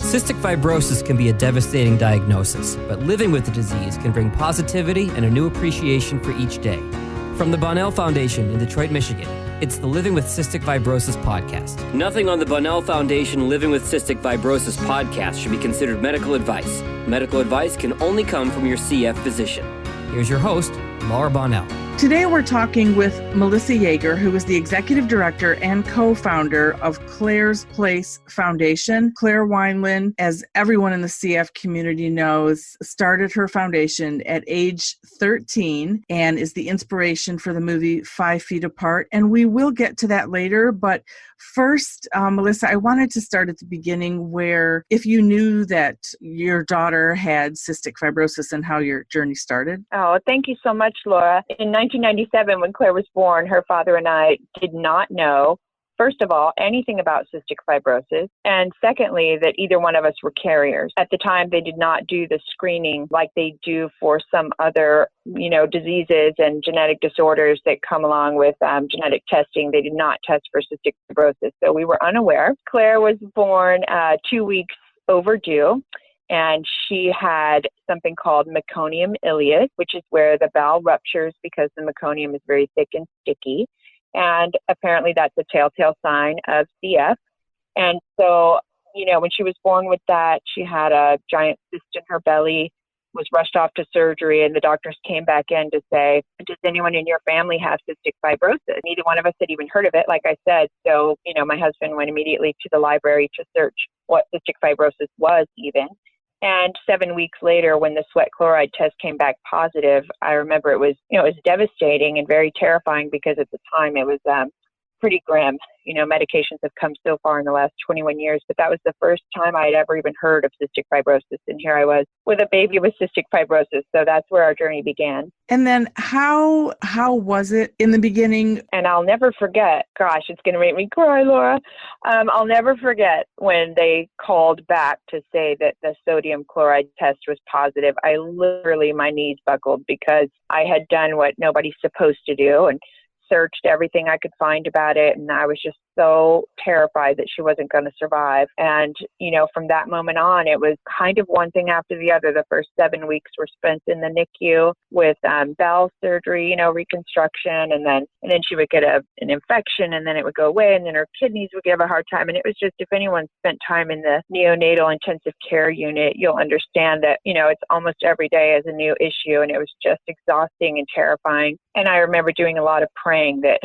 Cystic fibrosis can be a devastating diagnosis, but living with the disease can bring positivity and a new appreciation for each day. From the Bonnell Foundation in Detroit, Michigan, it's the Living with Cystic Fibrosis podcast. Nothing on the Bonnell Foundation Living with Cystic Fibrosis podcast should be considered medical advice. Medical advice can only come from your CF physician. Here's your host, Laura Bonnell. Today we're talking with Melissa Yeager, who is the executive director and co-founder of Claire's Place Foundation. Claire Wineland, as everyone in the CF community knows, started her foundation at age 13 and is the inspiration for the movie 5 Feet Apart. And we will get to that later. But first, Melissa, I wanted to start at the beginning where if you knew that your daughter had cystic fibrosis and how your journey started. Oh, thank you so much, Laura. In 1997, when Claire was born, her father and I did not know, first of all, anything about cystic fibrosis, and secondly, that either one of us were carriers. At the time, they did not do the screening like they do for some other, diseases and genetic disorders that come along with genetic testing. They did not test for cystic fibrosis, so we were unaware. Claire was born 2 weeks overdue. And she had something called meconium ileus, which is where the bowel ruptures because the meconium is very thick and sticky. And apparently that's a telltale sign of CF. And so, when she was born with that, she had a giant cyst in her belly, was rushed off to surgery, and the doctors came back in to say, does anyone in your family have cystic fibrosis? Neither one of us had even heard of it, like I said. So, my husband went immediately to the library to search what cystic fibrosis was even. And 7 weeks later, when the sweat chloride test came back positive, I remember it was devastating and very terrifying because at the time it was pretty grim. Medications have come so far in the last 21 years, but that was the first time I had ever even heard of cystic fibrosis. And here I was with a baby with cystic fibrosis. So that's where our journey began. And then how was it in the beginning? And I'll never forget, gosh, it's going to make me cry, Laura. I'll never forget when they called back to say that the sodium chloride test was positive. I literally, my knees buckled because I had done what nobody's supposed to do and searched everything I could find about it. And I was just so terrified that she wasn't going to survive. And, from that moment on, it was kind of one thing after the other. The first 7 weeks were spent in the NICU with bowel surgery, reconstruction. And then she would get an infection and then it would go away. And then her kidneys would give a hard time. And it was just, if anyone spent time in the neonatal intensive care unit, you'll understand that, it's almost every day is a new issue. And it was just exhausting and terrifying. And I remember doing a lot of praying that,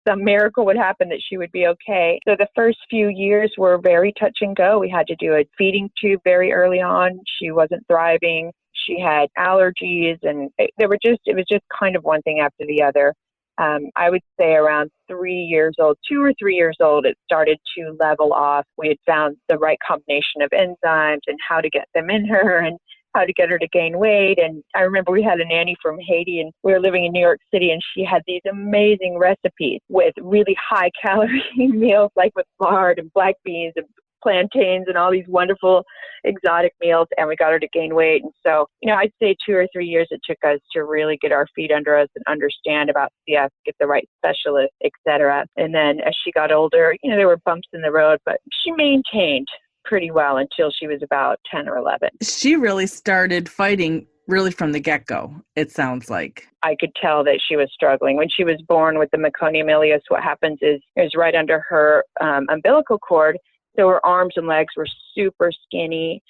some miracle would happen, that she would be okay. So the first few years were very touch and go. We had to do a feeding tube very early on. She wasn't thriving. She had allergies, and it was just kind of one thing after the other. I would say around 3 years old, 2 or 3 years old, it started to level off. We had found the right combination of enzymes and how to get them in her and how to get her to gain weight. And I remember we had a nanny from Haiti and we were living in New York City, and she had these amazing recipes with really high calorie meals, like with lard and black beans and plantains and all these wonderful exotic meals. And we got her to gain weight. And so, I'd say 2 or 3 years it took us to really get our feet under us and understand about CF, get the right specialist, et cetera. And then as she got older, there were bumps in the road, but she maintained pretty well until she was about 10 or 11. She really started fighting really from the get-go, it sounds like. I could tell that she was struggling. When she was born with the meconium ileus, what happens is it was right under her umbilical cord. So her arms and legs were super skinny.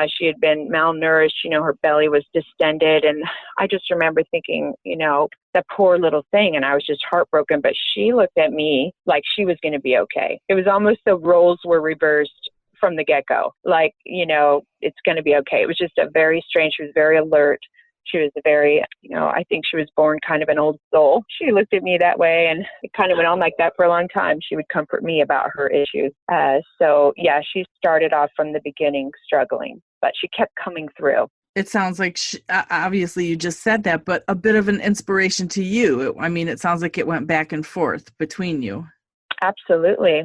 She had been malnourished. Her belly was distended. And I just remember thinking, that poor little thing. And I was just heartbroken. But she looked at me like she was going to be okay. It was almost the roles were reversed from the get-go, like, it's going to be okay. It was just she was very alert. She was very, I think she was born kind of an old soul. She looked at me that way, and it kind of went on like that for a long time. She would comfort me about her issues. So yeah, she started off from the beginning struggling, but she kept coming through. It sounds like, obviously you just said that, but a bit of an inspiration to you. It sounds like it went back and forth between you. Absolutely.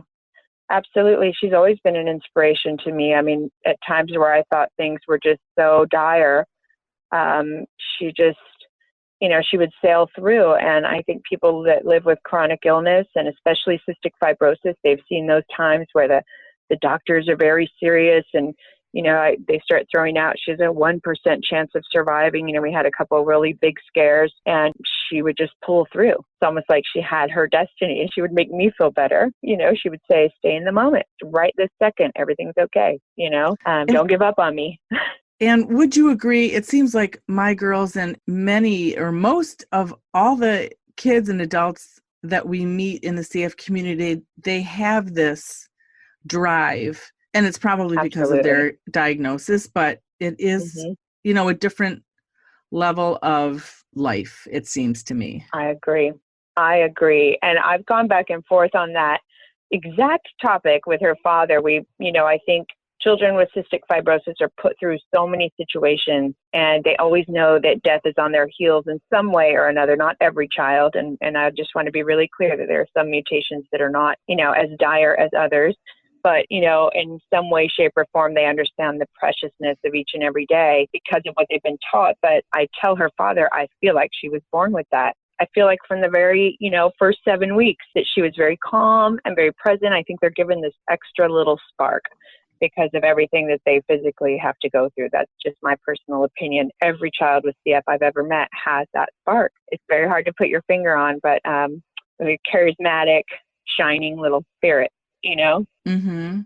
Absolutely. She's always been an inspiration to me. At times where I thought things were just so dire, she just, she would sail through. And I think people that live with chronic illness and especially cystic fibrosis, they've seen those times where the the doctors are very serious, and they start throwing out, she has a 1% chance of surviving. We had a couple of really big scares, and she would just pull through. It's almost like she had her destiny, and she would make me feel better. She would say, stay in the moment, right this second, everything's okay. Don't give up on me. And would you agree, it seems like my girls and many or most of all the kids and adults that we meet in the CF community, they have this drive, and it's probably because of their diagnosis, but it is, a different level of life, it seems to me. I agree. And I've gone back and forth on that exact topic with her father. I think children with cystic fibrosis are put through so many situations, and they always know that death is on their heels in some way or another, not every child. And I just want to be really clear that there are some mutations that are not, as dire as others. But, in some way, shape, or form, they understand the preciousness of each and every day because of what they've been taught. But I tell her father, I feel like she was born with that. I feel like from the very, first 7 weeks that she was very calm and very present. I think they're given this extra little spark because of everything that they physically have to go through. That's just my personal opinion. Every child with CF I've ever met has that spark. It's very hard to put your finger on, but a charismatic, shining little spirit. And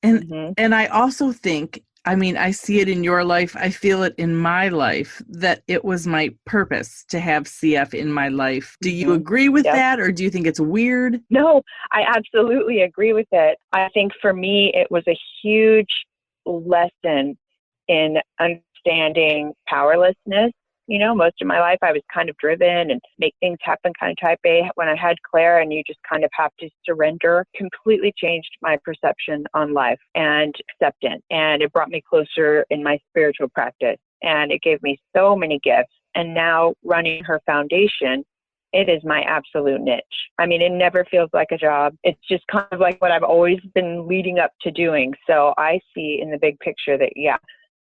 I also think, I see it in your life. I feel it in my life that it was my purpose to have CF in my life. Do you agree with that, or do you think it's weird? No, I absolutely agree with it. I think for me, it was a huge lesson in understanding powerlessness. Most of my life I was kind of driven and make things happen kind of type A. When I had Claire, and you just kind of have to surrender, completely changed my perception on life and acceptance. And it brought me closer in my spiritual practice. And it gave me so many gifts. And now running her foundation, it is my absolute niche. It never feels like a job. It's just kind of like what I've always been leading up to doing. So I see in the big picture that,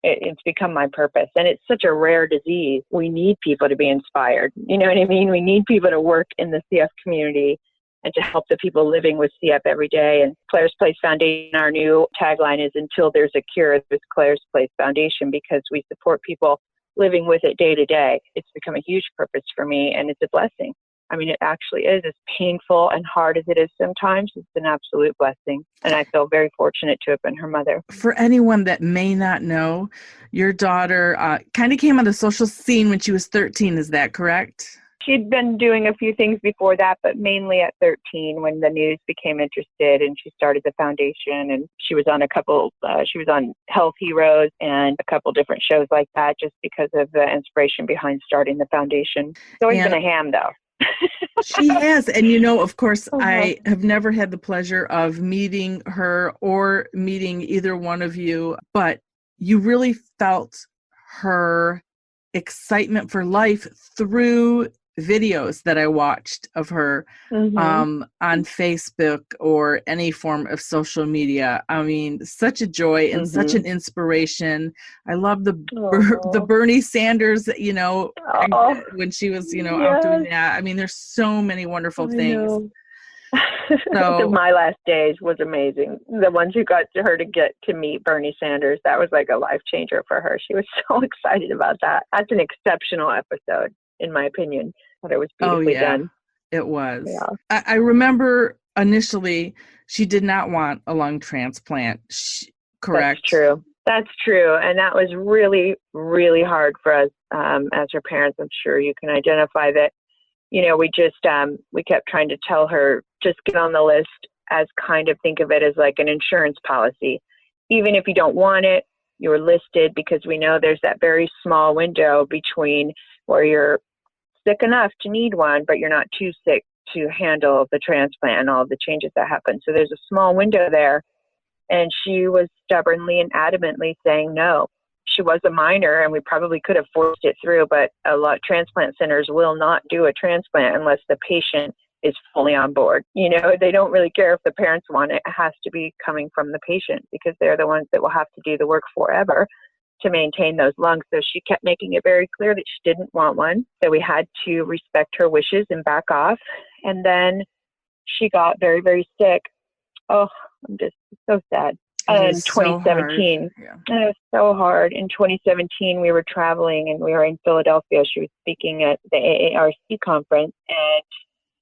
it's become my purpose. And it's such a rare disease. We need people to be inspired. You know what I mean? We need people to work in the CF community and to help the people living with CF every day. And Claire's Place Foundation, our new tagline is, until there's a cure, there's Claire's Place Foundation, because we support people living with it day to day. It's become a huge purpose for me, and it's a blessing. It actually is. As painful and hard as it is sometimes, it's an absolute blessing. And I feel very fortunate to have been her mother. For anyone that may not know, your daughter kind of came on the social scene when she was 13. Is that correct? She'd been doing a few things before that, but mainly at 13 when the news became interested, and she started the foundation. And she was on she was on Health Heroes and a couple different shows like that, just because of the inspiration behind starting the foundation. It's always been a ham, though. She has. And, of course, I have never had the pleasure of meeting her or meeting either one of you, but you really felt her excitement for life through videos that I watched of her on Facebook or any form of social media. Such a joy and such an inspiration. I love the Bernie Sanders, when she was, out doing that. There's so many wonderful things. So My Last Days was amazing. The ones who got her to get to meet Bernie Sanders, that was like a life changer for her. She was so excited about that. That's an exceptional episode, in my opinion. But it was beautifully done. It was. Yeah. I remember initially she did not want a lung transplant. Correct? That's true. And that was really, really hard for us as her parents. I'm sure you can identify that. We kept trying to tell her, just get on the list, as kind of think of it as like an insurance policy. Even if you don't want it, you're listed, because we know there's that very small window between where you're sick enough to need one, but you're not too sick to handle the transplant and all the changes that happen. So there's a small window there. And she was stubbornly and adamantly saying no. She was a minor, and we probably could have forced it through, but a lot of transplant centers will not do a transplant unless the patient is fully on board. They don't really care if the parents want it. It has to be coming from the patient, because they're the ones that will have to do the work forever to maintain those lungs. So she kept making it very clear that she didn't want one. So we had to respect her wishes and back off. And then she got very, very sick. I'm just so sad. It In is so hard. 2017, Yeah. and it was so hard. In 2017, we were traveling and we were in Philadelphia. She was speaking at the AARC conference, and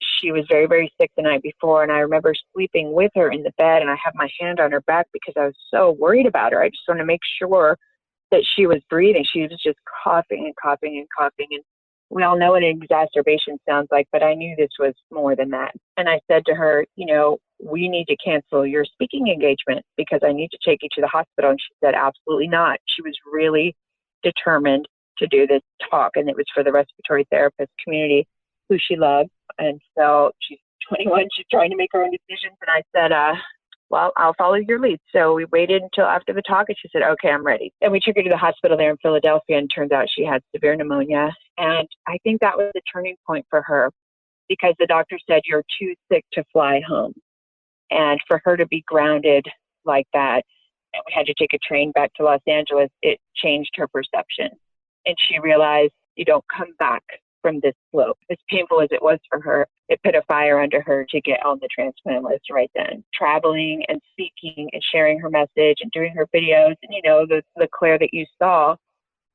she was very, very sick the night before. And I remember sleeping with her in the bed, and I had my hand on her back because I was so worried about her. I just wanted to make sure that she was breathing. She was just coughing and coughing and coughing. And we all know what an exacerbation sounds like, but I knew this was more than that. And I said to her, we need to cancel your speaking engagement because I need to take you to the hospital. And she said, absolutely not. She was really determined to do this talk, and it was for the respiratory therapist community who she loved. And so she's 21. She's trying to make her own decisions. And I said, well, I'll follow your lead. So we waited until after the talk, and she said, okay, I'm ready. And we took her to the hospital there in Philadelphia, and turns out she had severe pneumonia. And I think that was the turning point for her, because the doctor said, you're too sick to fly home. And for her to be grounded like that, and we had to take a train back to Los Angeles, it changed her perception. And she realized you don't come back from this slope. As painful as it was for her, it put a fire under her to get on the transplant list right then. Traveling and speaking and sharing her message and doing her videos. And, the Claire that you saw,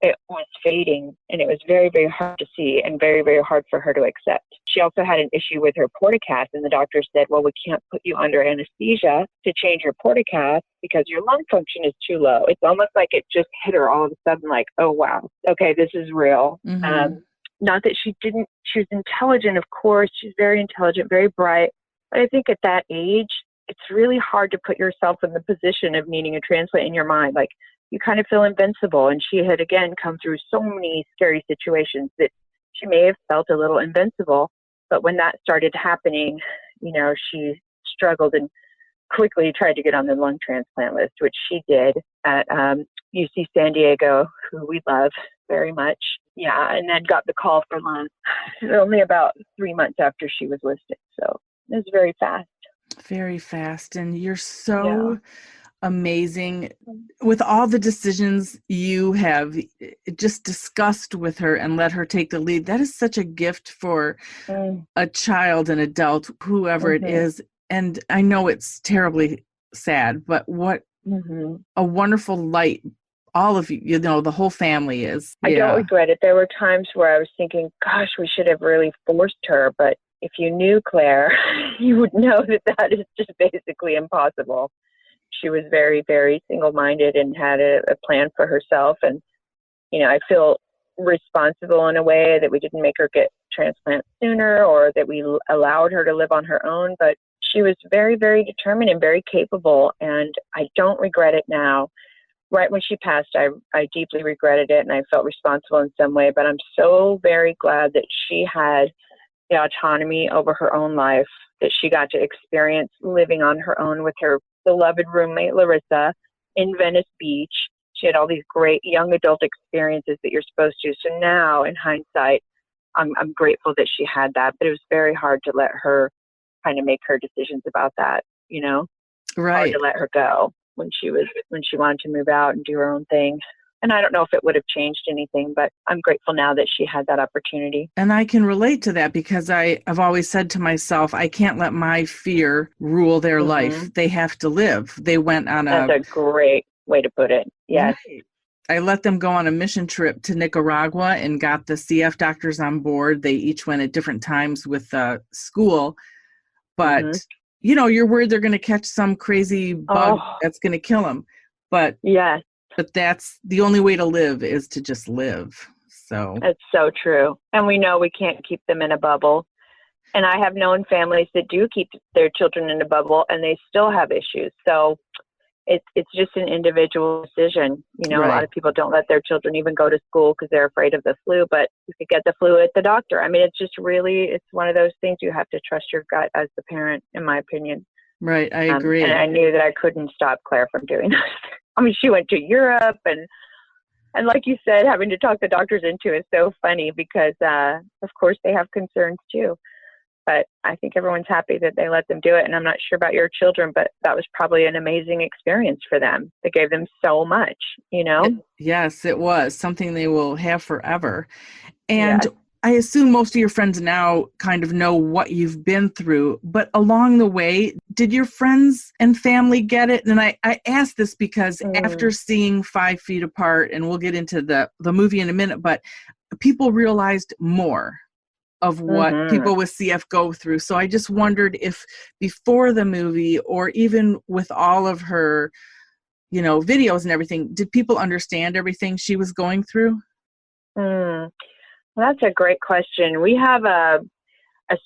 it was fading, and it was very, very hard to see and very, very hard for her to accept. She also had an issue with her portacast, and the doctor said, well, we can't put you under anesthesia to change your portacast because your lung function is too low. It's almost like it just hit her all of a sudden, like, oh, wow, okay, this is real. Mm-hmm. Not that she was intelligent, of course. She's very intelligent, very bright. But I think at that age, it's really hard to put yourself in the position of needing a transplant in your mind. Like, you kind of feel invincible. And she had, again, come through so many scary situations that she may have felt a little invincible. But when that started happening, she struggled and quickly tried to get on the lung transplant list, which she did at UC San Diego, who we love very much. Yeah, and then got the call for lung only about 3 months after she was listed. So it was very fast. Very fast. And you're so amazing with all the decisions you have just discussed with her and let her take the lead. That is such a gift for a child, an adult, whoever it is. And I know it's terribly sad, but what a wonderful light all of you, the whole family is. I don't regret it. There were times where I was thinking, gosh, we should have really forced her. But if you knew Claire, you would know that is just basically impossible. She was very, very single-minded and had a plan for herself. And, I feel responsible in a way that we didn't make her get transplant sooner or that we allowed her to live on her own. But she was very, very determined and very capable. And I don't regret it now. Right when she passed, I deeply regretted it, and I felt responsible in some way. But I'm so very glad that she had the autonomy over her own life, that she got to experience living on her own with her beloved roommate, Larissa, in Venice Beach. She had all these great young adult experiences that you're supposed to. So now, in hindsight, I'm grateful that she had that. But it was very hard to let her kind of make her decisions about that, Right. Hard to let her go when she wanted to move out and do her own thing. And I don't know if it would have changed anything, but I'm grateful now that she had that opportunity. And I can relate to that because I've always said to myself, I can't let my fear rule their life. They have to live. They went on That's a great way to put it. Yes. Right. I let them go on a mission trip to Nicaragua and got the CF doctors on board. They each went at different times with school. But, you're worried they're going to catch some crazy bug that's going to kill them. But yes. But that's the only way to live is to just live. So that's so true. And we know we can't keep them in a bubble. And I have known families that do keep their children in a bubble and they still have issues. So it's just an individual decision. A lot of people don't let their children even go to school because they're afraid of the flu, but you could get the flu at the doctor. I mean, it's one of those things you have to trust your gut as the parent, in my opinion. Right. I agree. And I knew that I couldn't stop Claire from doing that. I mean, she went to Europe and like you said, having to talk the doctors into is so funny because, of course, they have concerns too. But I think everyone's happy that they let them do it. And I'm not sure about your children, but that was probably an amazing experience for them. It gave them so much, Yes, it was something they will have forever. And I assume most of your friends now kind of know what you've been through, but along the way, did your friends and family get it? And I ask this because after seeing 5 Feet Apart, and we'll get into the movie in a minute, but people realized more of what people with CF go through. So I just wondered if before the movie, or even with all of her, videos and everything, did people understand everything she was going through? Well, that's a great question. We have a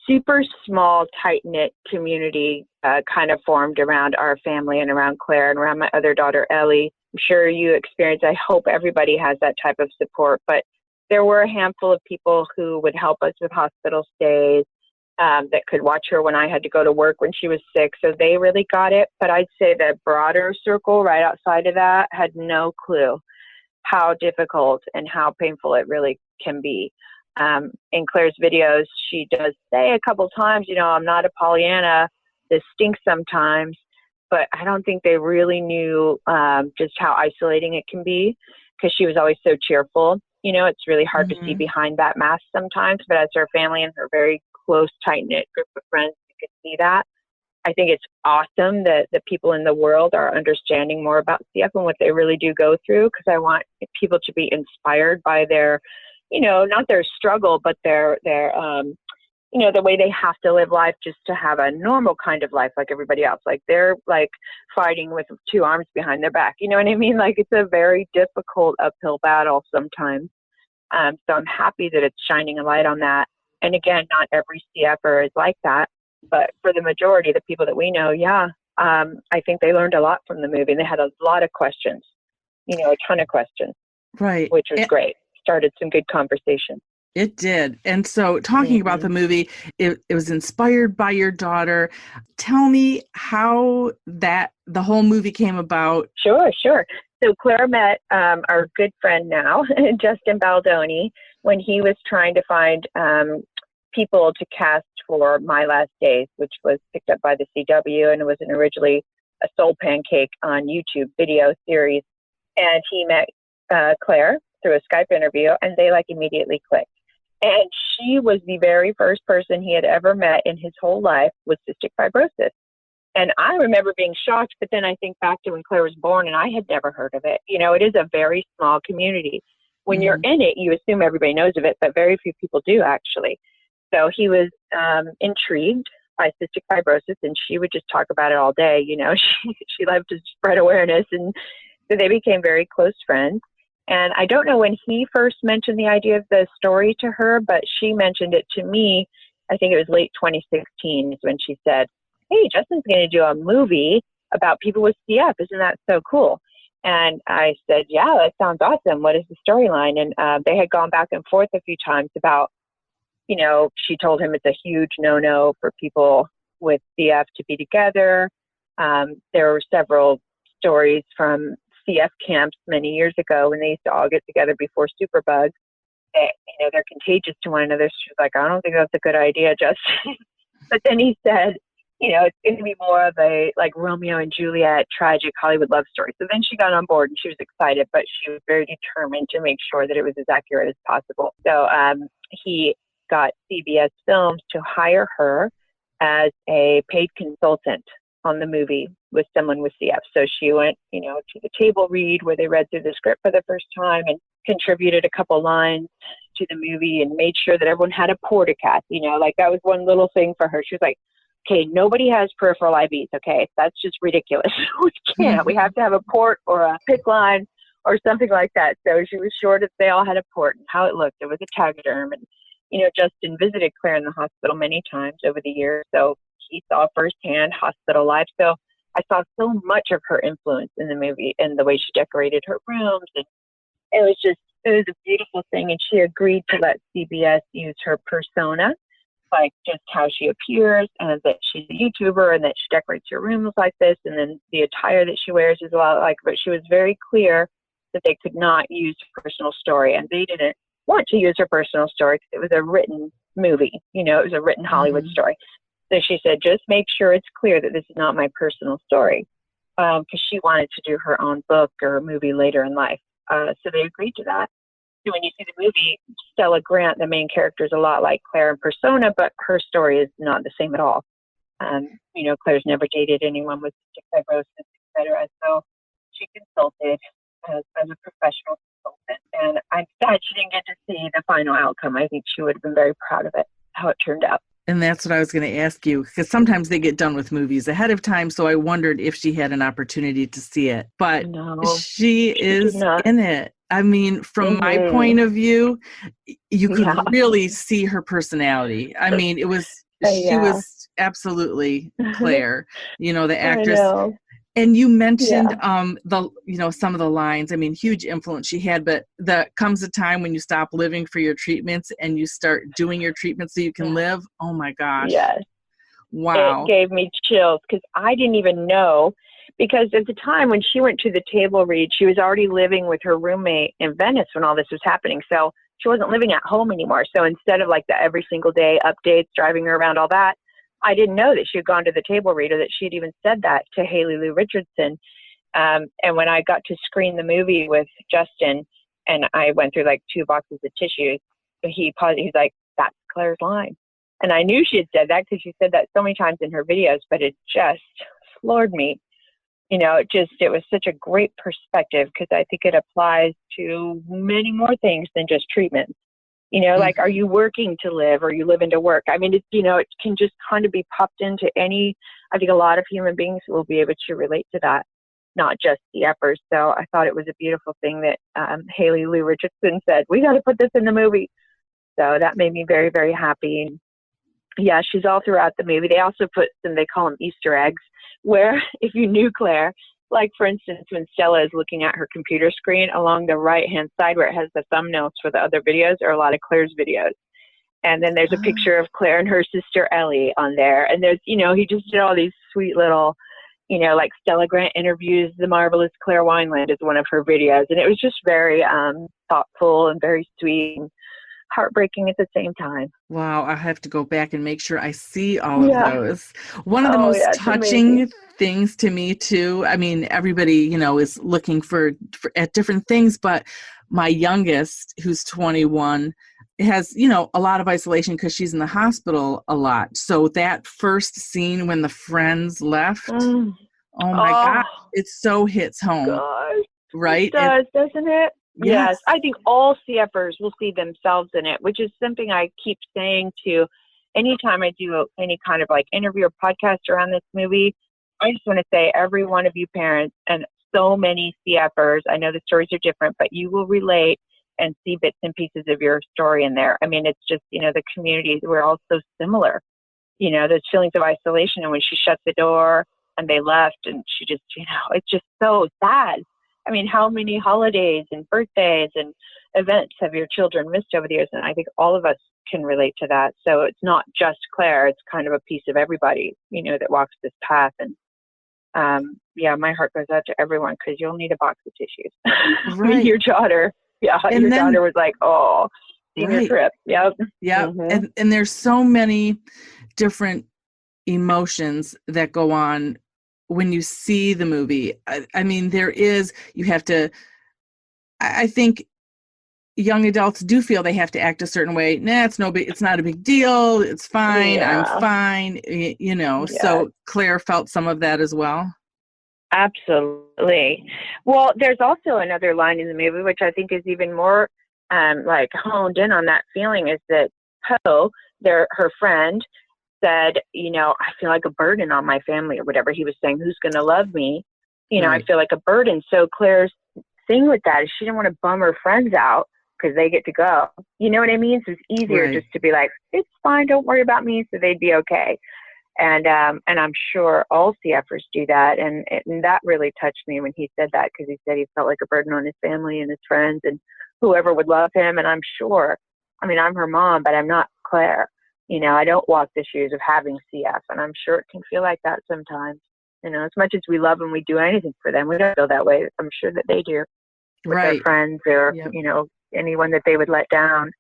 super small, tight-knit community kind of formed around our family and around Claire and around my other daughter, Ellie. I'm sure you experienced, I hope everybody has that type of support, but there were a handful of people who would help us with hospital stays, that could watch her when I had to go to work when she was sick. So they really got it. But I'd say the broader circle right outside of that had no clue how difficult and how painful it really can be. In Claire's videos, she does say a couple times, I'm not a Pollyanna. This stinks sometimes. But I don't think they really knew just how isolating it can be, because she was always so cheerful. It's really hard to see behind that mask sometimes. But as her family and her very close, tight-knit group of friends, you can see that. I think it's awesome that the people in the world are understanding more about CF and what they really do go through, because I want people to be inspired by their, not their struggle, but their the way they have to live life just to have a normal kind of life like everybody else. Like they're like fighting with 2 arms behind their back. You know what I mean? Like it's a very difficult uphill battle sometimes. So I'm happy that it's shining a light on that. And again, not every CFer is like that, but for the majority of the people that we know, I think they learned a lot from the movie, and they had a lot of questions, a ton of questions, right? Which was great. Started some good conversation. It did. And so talking about the movie, it was inspired by your daughter. Tell me how the whole movie came about. Sure. So Claire met our good friend now, Justin Baldoni, when he was trying to find people to cast for My Last Days, which was picked up by the CW, and it was originally a Soul Pancake on YouTube video series. And he met Claire through a Skype interview, and they immediately clicked. And she was the very first person he had ever met in his whole life with cystic fibrosis. And I remember being shocked, but then I think back to when Claire was born, and I had never heard of it. It is a very small community. When you're in it, you assume everybody knows of it, but very few people do, actually. So he was intrigued by cystic fibrosis, and she would just talk about it all day. She loved to spread awareness, and so they became very close friends. And I don't know when he first mentioned the idea of the story to her, but she mentioned it to me. I think it was late 2016 is when she said, "Hey, Justin's going to do a movie about people with CF. Isn't that so cool?" And I said, "Yeah, that sounds awesome. What is the storyline?" And they had gone back and forth a few times about, she told him it's a huge no-no for people with CF to be together. There were several stories from CF camps many years ago when they used to all get together before Superbug. They're contagious to one another. She was like, "I don't think that's a good idea, Justin." But then he said, it's going to be more of a Romeo and Juliet tragic Hollywood love story. So then she got on board and she was excited, but she was very determined to make sure that it was as accurate as possible. So he got CBS Films to hire her as a paid consultant on the movie with someone with CF. So she went, to the table read where they read through the script for the first time and contributed a couple lines to the movie and made sure that everyone had a portacat. That was one little thing for her. She was like, "Okay, nobody has peripheral IVs. Okay, that's just ridiculous. We can't. We have to have a port or a PICC line or something like that." So she was sure that they all had a port and how it looked. It was a Tegaderm. And, Justin visited Claire in the hospital many times over the years. So he saw firsthand hospital life. So I saw so much of her influence in the movie and the way she decorated her rooms. And it was a beautiful thing. And she agreed to let CBS use her persona, just how she appears, and that she's a YouTuber and that she decorates her rooms like this. And then the attire that she wears is a lot but she was very clear that they could not use her personal story. And they didn't want to use her personal story because it was a written movie. It was a written Hollywood story. So she said, "Just make sure it's clear that this is not my personal story," because she wanted to do her own book or movie later in life. So they agreed to that. when you see the movie, Stella Grant, the main character, is a lot like Claire in persona, but her story is not the same at all. Claire's never dated anyone with cystic fibrosis, etc. So she consulted as a professional consultant, and I'm sad she didn't get to see the final outcome. I think she would have been very proud of it, how it turned out. And that's what I was going to ask you, because sometimes they get done with movies ahead of time, so I wondered if she had an opportunity to see it. But No, she is in it. I mean, from my point of view, you could really see her personality. I mean, she was absolutely Claire, the actress. And you mentioned some of the lines. I mean, huge influence she had, but there comes a time when you stop living for your treatments and you start doing your treatments so you can live. Oh my gosh. Yes. Wow. It gave me chills because I didn't even know, because at the time when she went to the table read, she was already living with her roommate in Venice when all this was happening. So she wasn't living at home anymore. So instead of like the every single day updates, driving her around, all that, I didn't know that she had gone to the table read, or that she had even said that to Haley Lou Richardson. And when I got to screen the movie with Justin, and I went through like 2 boxes of tissues, he's like, "That's Claire's line." And I knew she had said that because she said that so many times in her videos, but it just floored me. It was such a great perspective, because I think it applies to many more things than just treatments. Like, are you working to live, or are you living to work? I mean, it can just kind of be popped into any, I think a lot of human beings will be able to relate to that, not just CFers. So I thought it was a beautiful thing that Haley Lou Richardson said, "We got to put this in the movie." So that made me very, very happy. And yeah, she's all throughout the movie. They also put some, they call them Easter eggs, where if you knew Claire, like for instance, when Stella is looking at her computer screen, along the right-hand side where it has the thumbnails for the other videos are a lot of Claire's videos. And then there's a picture of Claire and her sister Ellie on there. And there's, he just did all these sweet little, like Stella Grant interviews the marvelous Claire Wineland as one of her videos. And it was just very thoughtful and very sweet and heartbreaking at the same time. Wow, I have to go back and make sure I see all of those. One of the most touching things to me too, I mean, everybody, is looking for at different things, but my youngest, who's 21, has, a lot of isolation because she's in the hospital a lot. So that first scene when the friends left, oh my God, it so hits home. Gosh, right? It does, doesn't it? Yes, I think all CFers will see themselves in it, which is something I keep saying to anytime I do any kind of like interview or podcast around this movie. I just want to say, every one of you parents and so many CFers, I know the stories are different, but you will relate and see bits and pieces of your story in there. I mean, it's just, the communities, we're all so similar, those feelings of isolation. And when she shut the door and they left, and she just, it's just so sad. I mean, how many holidays and birthdays and events have your children missed over the years? And I think all of us can relate to that. So it's not just Claire, it's kind of a piece of everybody, that walks this path. And my heart goes out to everyone, because you'll need a box of tissues. Right. I mean, your daughter, daughter was like, senior trip. Yep. Yeah. Mm-hmm. And there's so many different emotions that go on when you see the movie. I mean, I think young adults do feel they have to act a certain way. Nah, it's not a big deal. It's fine. Yeah. I'm fine. So Claire felt some of that as well. Absolutely. Well, there's also another line in the movie, which I think is even more honed in on that feeling, is that Poe, her friend, said, I feel like a burden on my family, or whatever he was saying. Who's going to love me? I feel like a burden. So Claire's thing with that is she didn't want to bum her friends out because they get to go. You know what I mean? So it's easier just to be like, it's fine, don't worry about me. So they'd be okay. And I'm sure all CFers do that. And that really touched me when he said that, because he said he felt like a burden on his family and his friends and whoever would love him. And I'm sure, I'm her mom, but I'm not Claire. I don't walk the shoes of having CF, and I'm sure it can feel like that sometimes. As much as we love them, we do anything for them. We don't feel that way. I'm sure that they do with their friends, or, anyone that they would let down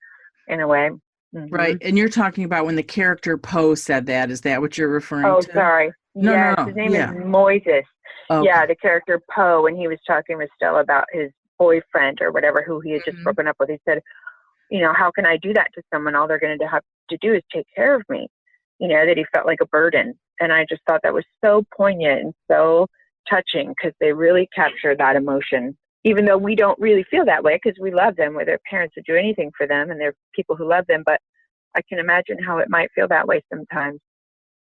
in a way. Mm-hmm. Right. And you're talking about when the character Poe said that. Is that what you're referring to? Oh, sorry. No. His name is Moises. Okay. Yeah, the character Poe, when he was talking with Stella about his boyfriend or whatever, who he had just broken up with. He said, how can I do that to someone? All they're going to have to do is take care of me, that he felt like a burden. And I just thought that was so poignant and so touching, because they really captured that emotion, even though we don't really feel that way because we love them, where their parents would do anything for them and they're people who love them. But I can imagine how it might feel that way sometimes,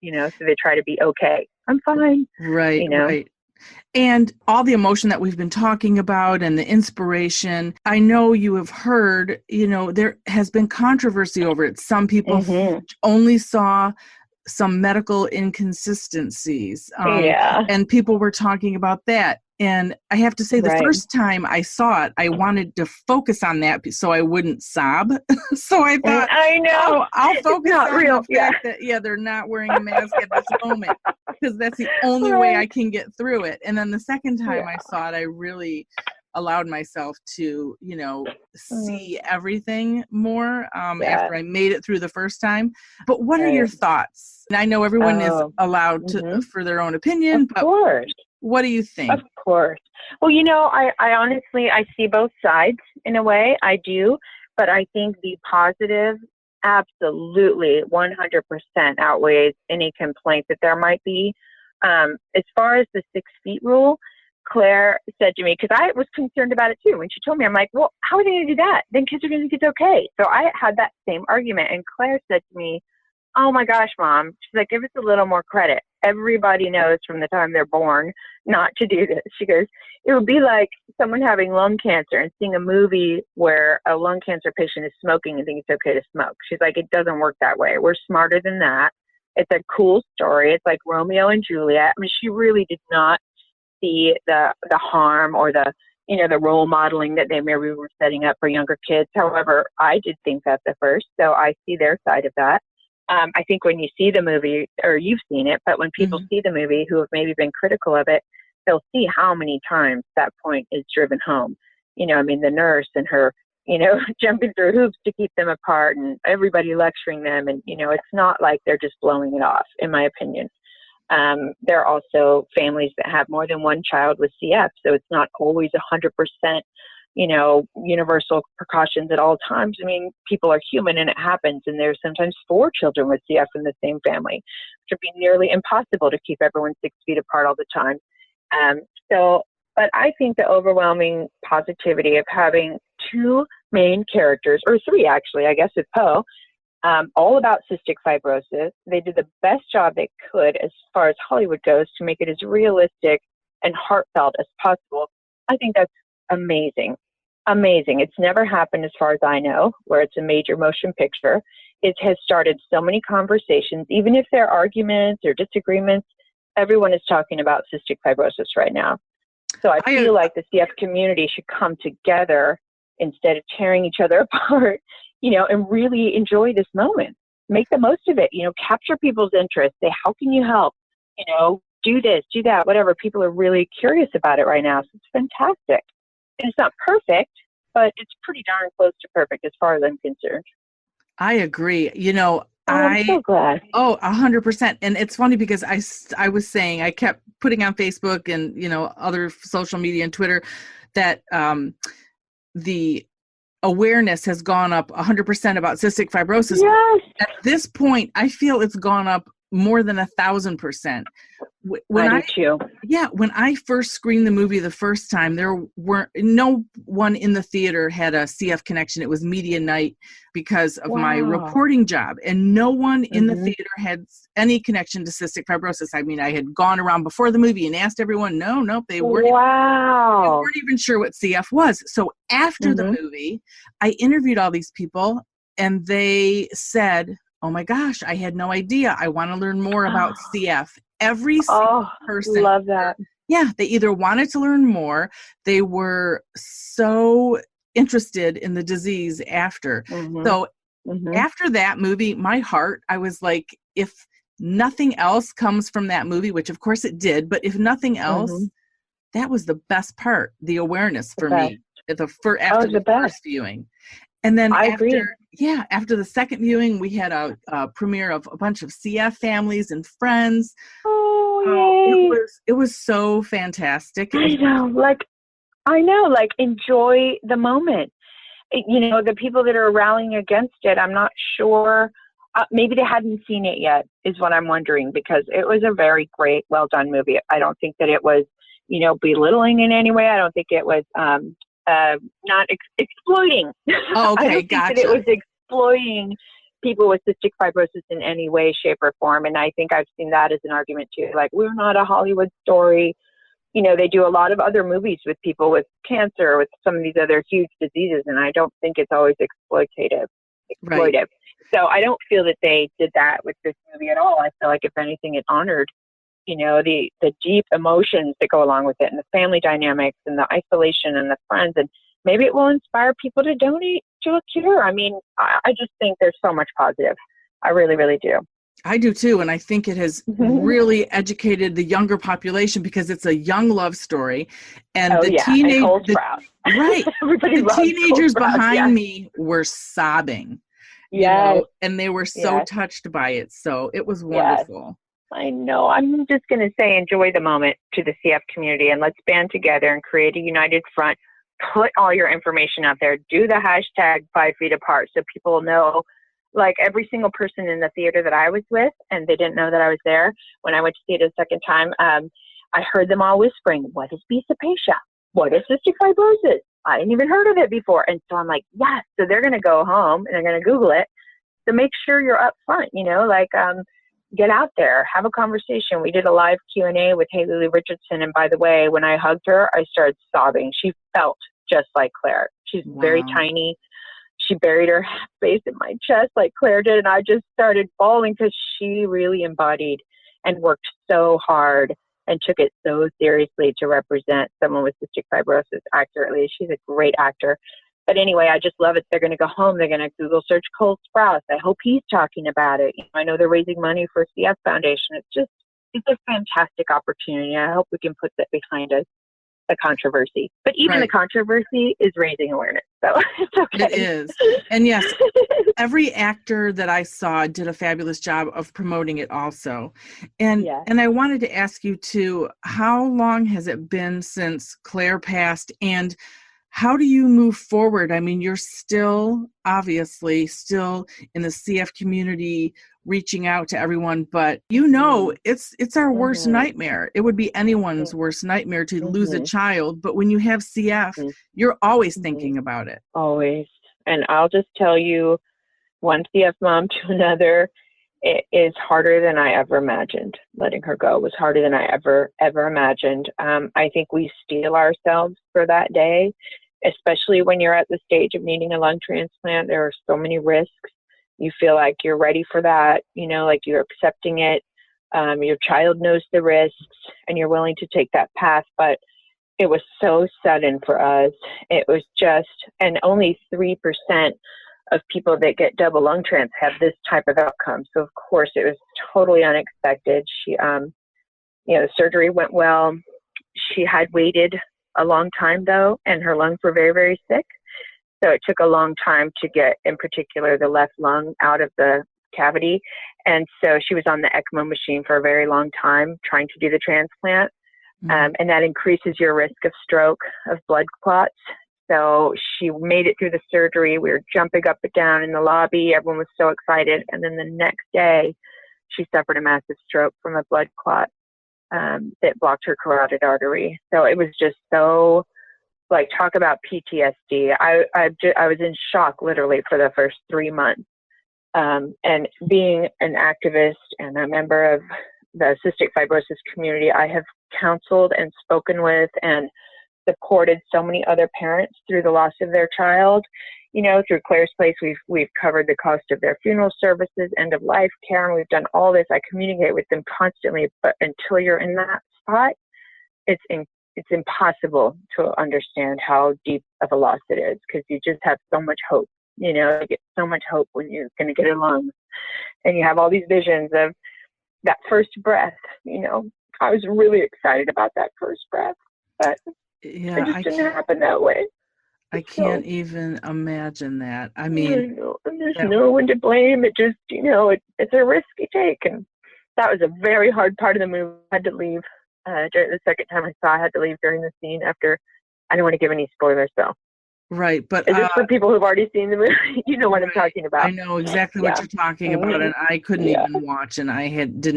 so they try to be okay. I'm fine. Right, right. And all the emotion that we've been talking about and the inspiration, I know you have heard, there has been controversy over it. Some people only saw some medical inconsistencies. And people were talking about that. And I have to say, the first time I saw it, I wanted to focus on that so I wouldn't sob. So I thought, I know, I'll focus on the fact that, they're not wearing a mask at this moment, because that's the only way I can get through it. And then the second time I saw it, I really allowed myself to, see everything more after I made it through the first time. But what are your thoughts? And I know everyone is allowed to for their own opinion, but what do you think? Of course. Well, I honestly, I see both sides in a way. I do. But I think the positive absolutely 100% outweighs any complaint that there might be. As far as the 6 feet rule, Claire said to me, because I was concerned about it too. When she told me, I'm like, well, how are they going to do that? Then kids are going to think it's okay. So I had that same argument. And Claire said to me, oh my gosh, Mom, she's like, give us a little more credit. Everybody knows from the time they're born not to do this. She goes, it would be like someone having lung cancer and seeing a movie where a lung cancer patient is smoking and think it's okay to smoke. She's like, it doesn't work that way. We're smarter than that. It's a cool story. It's like Romeo and Juliet. I mean, she really did not see the harm or the role modeling that they maybe were setting up for younger kids. However, I did think that at first, so I see their side of that. I think when you see the movie, or you've seen it, but when people see the movie who have maybe been critical of it, they'll see how many times that point is driven home. The nurse and her, jumping through hoops to keep them apart, and everybody lecturing them. And, it's not like they're just blowing it off, in my opinion. There are also families that have more than one child with CF, so it's not always 100%, universal precautions at all times. I mean, people are human and it happens, and there's sometimes 4 children with CF in the same family, which would be nearly impossible to keep everyone 6 feet apart all the time. But I think the overwhelming positivity of having 2 main characters, or 3 actually, I guess with Poe, all about cystic fibrosis. They did the best job they could as far as Hollywood goes to make it as realistic and heartfelt as possible. I think that's amazing. Amazing. It's never happened, as far as I know, where it's a major motion picture. It has started so many conversations, even if there are arguments or disagreements. Everyone is talking about cystic fibrosis right now. So I feel like the CF community should come together instead of tearing each other apart, and really enjoy this moment. Make the most of it, capture people's interest. Say, how can you help? Do this, do that, whatever. People are really curious about it right now. So it's fantastic. And it's not perfect, but it's pretty darn close to perfect as far as I'm concerned. I agree. I'm so glad. 100%. And it's funny because I was saying, I kept putting on Facebook and, other social media and Twitter that the awareness has gone up 100% about cystic fibrosis. Yes. At this point, I feel it's gone up more than 1,000%. I do too. Yeah, when I first screened the movie the first time, there weren't no one in the theater had a CF connection. It was media night because of my reporting job, and no one in the theater had any connection to cystic fibrosis. I mean, I had gone around before the movie and asked everyone, no, they weren't. They weren't even sure what CF was. So after the movie, I interviewed all these people, and they said, oh my gosh, I had no idea. I want to learn more about CF. Every single person. Love that. Yeah, they either wanted to learn more, they were so interested in the disease after. So after that movie, my heart, I was like, if nothing else comes from that movie, which of course it did, but if nothing else, that was the best part, the awareness for me after the first viewing. And then after the second viewing, we had a premiere of a bunch of CF families and friends. Oh, it was so fantastic. I know, like I know, like, enjoy the moment. The people that are rallying against it, I'm not sure. Maybe they hadn't seen it yet, is what I'm wondering, because it was a very great, well done movie. I don't think that it was, belittling in any way. I don't think it was not exploiting. Oh, okay, I don't gotcha. think that it was exploiting people with cystic fibrosis in any way, shape, or form. And I think I've seen that as an argument too. Like, we're not a Hollywood story. They do a lot of other movies with people with cancer, with some of these other huge diseases, and I don't think it's always exploitative. Right. So I don't feel that they did that with this movie at all. I feel like, if anything, it honored, the deep emotions that go along with it, and the family dynamics, and the isolation, and the friends, and maybe it will inspire people to donate to a cure. I mean, I just think there's so much positive. I really, really do. I do too, and I think it has really educated the younger population, because it's a young love story, and and Cole Sprouse. Right, Everybody the teenagers Cole Sprouse, behind me were sobbing, and they were so touched by it. So it was wonderful. I know. I'm just going to say, enjoy the moment to the CF community, and let's band together and create a united front. Put all your information out there. Do the hashtag 5 feet apart, so people know. Like, every single person in the theater that I was with, and they didn't know that I was there, when I went to see it a second time, I heard them all whispering, "What is Bisaphasia? What is cystic fibrosis? I hadn't even heard of it before." And so I'm like, yes. So they're going to go home and they're going to Google it. So make sure you're up front, get out there, have a conversation. We did a live Q&A with Haley Lee Richardson. And by the way, when I hugged her, I started sobbing. She felt just like Claire. She's very tiny. She buried her face in my chest like Claire did, and I just started bawling, because she really embodied and worked so hard and took it so seriously to represent someone with cystic fibrosis accurately. She's a great actor. But anyway, I just love it. They're going to go home. They're going to Google search Cole Sprouse. I hope he's talking about it. I know they're raising money for CF Foundation. It's a fantastic opportunity. I hope we can put that behind us. A controversy, but even the controversy is raising awareness, so it's okay. It is. And yes, every actor that I saw did a fabulous job of promoting it also. And I wanted to ask you too, how long has it been since Claire passed, and how do you move forward? I mean, you're obviously still in the CF community, reaching out to everyone, but it's our worst nightmare. It would be anyone's worst nightmare to lose a child, but when you have CF, you're always thinking about it. Always. And I'll just tell you, one CF mom to another, it is harder than I ever imagined. Letting her go was harder than I ever imagined. I think we steel ourselves for that day, especially when you're at the stage of needing a lung transplant. There are so many risks. You feel like you're ready for that, like you're accepting it. Your child knows the risks, and you're willing to take that path. But it was so sudden for us. It was and only 3% of people that get double lung trans have this type of outcome. So of course it was totally unexpected. She, the surgery went well. She had waited a long time though, and her lungs were very, very sick. So it took a long time to get, in particular, the left lung out of the cavity. And so she was on the ECMO machine for a very long time trying to do the transplant. And that increases your risk of stroke, of blood clots. So she made it through the surgery. We were jumping up and down in the lobby. Everyone was so excited. And then the next day, she suffered a massive stroke from a blood clot that blocked her carotid artery. So it was just so... talk about PTSD. I was in shock literally for the first 3 months. And being an activist and a member of the cystic fibrosis community, I have counseled and spoken with and supported so many other parents through the loss of their child. Through Claire's Place, we've covered the cost of their funeral services, end of life care, and we've done all this. I communicate with them constantly, but until you're in that spot, it's impossible to understand how deep of a loss it is, because you just have so much hope. You get so much hope when you're going to get a lung, and you have all these visions of that first breath. I was really excited about that first breath, but it just didn't happen that way. I can't even imagine that. I mean, there's no one to blame. It just, it's a risk you take, and that was a very hard part of the movie. I had to leave. The second time I had to leave during the scene after I don't want to give any spoilers though. Right, but is this for people who've already seen the movie? You know what I'm talking about. I know exactly what you're talking about, and I couldn't even watch, and I haven't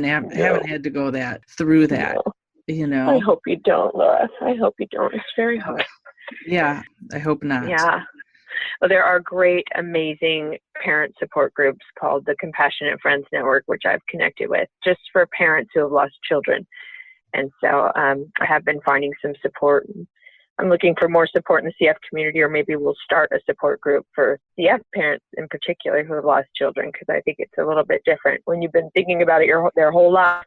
had to go through that. No. You know. I hope you don't, Laura. I hope you don't. It's very hard. Yeah, I hope not. Yeah. Well, there are great, amazing parent support groups called the Compassionate Friends Network, which I've connected with, just for parents who have lost children. And so I have been finding some support. I'm looking for more support in the CF community, or maybe we'll start a support group for CF parents in particular who have lost children, because I think it's a little bit different. When you've been thinking about it their whole life,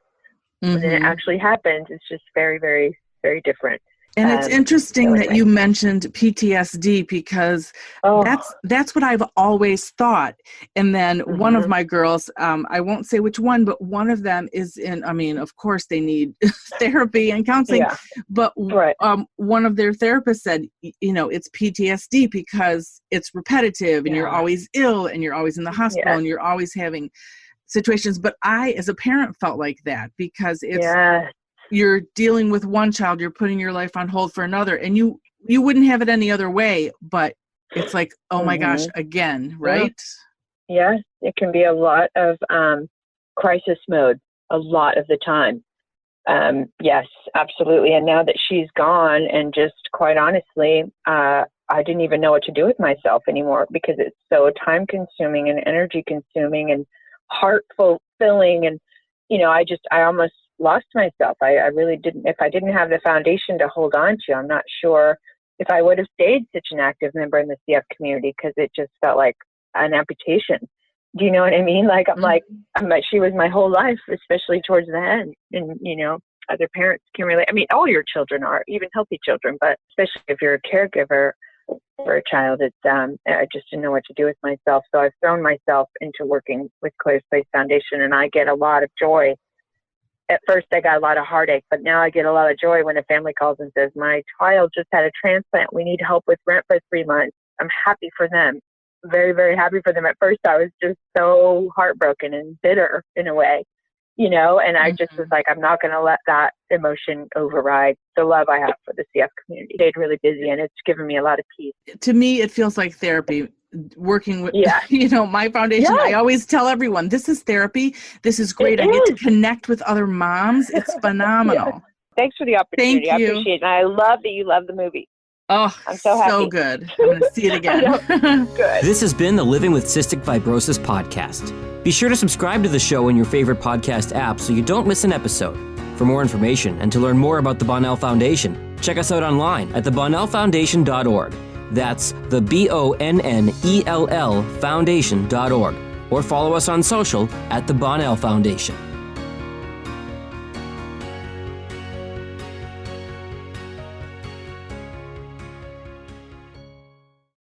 when it actually happens, it's just very, very, very different. And it's interesting that you mentioned PTSD, because that's what I've always thought. And then one of my girls, I won't say which one, but one of them is of course they need therapy and counseling, but one of their therapists said, it's PTSD because it's repetitive and you're always ill and you're always in the hospital and you're always having situations. But I, as a parent, felt like that because it's... You're dealing with one child, you're putting your life on hold for another, and you wouldn't have it any other way, but it's like, oh my gosh, again, right? Yeah, it can be a lot of crisis mode a lot of the time. Yes, absolutely. And now that she's gone, and just quite honestly, I didn't even know what to do with myself anymore, because it's so time consuming and energy consuming and heart fulfilling. And, I almost lost myself. I really didn't. If I didn't have the foundation to hold on to, I'm not sure if I would have stayed such an active member in the CF community, because it just felt like an amputation. Do you know what I mean? Like, she was my whole life, especially towards the end. And, other parents can relate. I mean, all your children are, even healthy children, but especially if you're a caregiver for a child, it's, I just didn't know what to do with myself. So I've thrown myself into working with Claire's Place Foundation, and I get a lot of joy. At first, I got a lot of heartache, but now I get a lot of joy when a family calls and says, my child just had a transplant. We need help with rent for 3 months. I'm happy for them. Very, very happy for them. At first, I was just so heartbroken and bitter in a way, and I just was like, I'm not going to let that emotion override the love I have for the CF community. Stayed really busy, and it's given me a lot of peace. To me, it feels like therapy. Working with, my foundation, I always tell everyone, this is therapy. This is great. I get to connect with other moms. It's phenomenal. Thanks for the opportunity. Thank you. I appreciate it. And I love that you love the movie. Oh, I'm so happy. So good. I'm going to see it again. Good. This has been the Living with Cystic Fibrosis podcast. Be sure to subscribe to the show in your favorite podcast app so you don't miss an episode. For more information and to learn more about the Bonnell Foundation, check us out online at thebonnellfoundation.org. That's the BONNELL foundation.org, or follow us on social at the Bonnell Foundation.